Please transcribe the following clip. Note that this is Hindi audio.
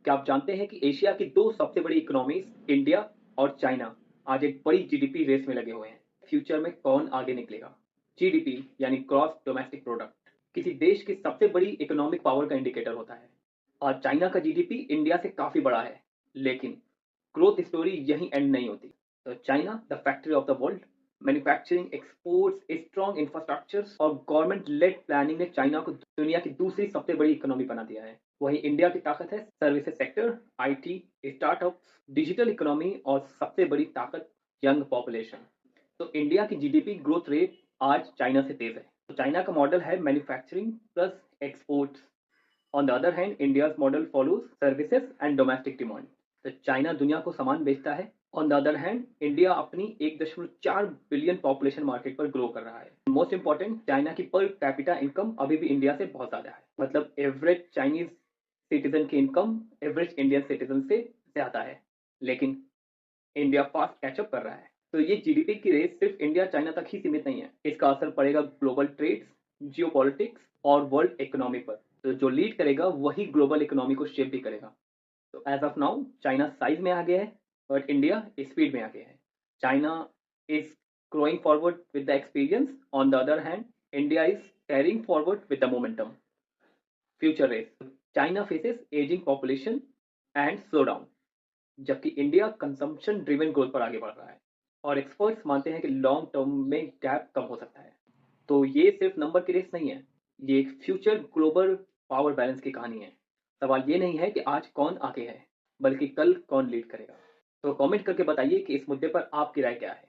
क्या आप जानते हैं कि एशिया की दो सबसे बड़ी इकोनॉमीज इंडिया और चाइना आज एक बड़ी जीडीपी रेस में लगे हुए हैं। फ्यूचर में कौन आगे निकलेगा? जीडीपी यानी ग्रॉस डोमेस्टिक प्रोडक्ट किसी देश की सबसे बड़ी इकोनॉमिक पावर का इंडिकेटर होता है। और चाइना का जीडीपी इंडिया से काफी बड़ा है, लेकिन ग्रोथ स्टोरी यहीं एंड नहीं होती। तो China the factory of the world, manufacturing, exports, strong infrastructures और गवर्नमेंट लेड प्लानिंग ने चाइना को दुनिया की दूसरी सबसे बड़ी इकोनॉमी बना दिया है। वहीं इंडिया की ताकत है services sector, IT, startups, digital economy और सबसे बड़ी ताकत यंग पॉपुलेशन। तो इंडिया की जीडीपी ग्रोथ रेट आज चाइना से तेज है। तो चाइना का मॉडल है manufacturing plus exports. On the other hand India's model follows services and domestic demand. तो चाइना दुनिया को सामान बेचता है। On the other hand India अपनी 1.4 बिलियन पॉपुलेशन मार्केट पर ग्रो कर रहा है। मोस्ट इंपॉर्टेंट, चाइना की पर कैपिटा इनकम अभी भी इंडिया से बहुत ज्यादा है। मतलब एवरेज चाइनीज सिटीजन की इनकम एवरेज इंडियन सिटीजन से ज्यादा है, लेकिन इंडिया फास्ट कैचअप कर रहा है। तो ये जीडीपी की रेस सिर्फ इंडिया चाइना तक ही सीमित नहीं है, इसका असर पड़ेगा ग्लोबल ट्रेड्स, जियोपॉलिटिक्स और वर्ल्ड इकोनॉमी पर। तो जो लीड करेगा वही ग्लोबल इकोनॉमी को शेप भी करेगा। तो as of now China size में आगे है बट इंडिया स्पीड में आगे है। China is growing forward with the experience, on the other hand India is carrying forward with the momentum. Future race, China faces ageing population and slow down, जबकि इंडिया कंजम्पशन ड्रिवन ग्रोथ पर आगे बढ़ रहा है। और एक्सपर्ट्स मानते हैं कि लॉन्ग टर्म में गैप कम हो सकता है। तो ये सिर्फ नंबर की रेस नहीं है, ये एक फ्यूचर ग्लोबल पावर बैलेंस की कहानी है। सवाल ये नहीं है कि आज कौन आगे है, बल्कि कल कौन लीड करेगा। तो कमेंट करके बताइए कि इस मुद्दे पर आपकी राय क्या है।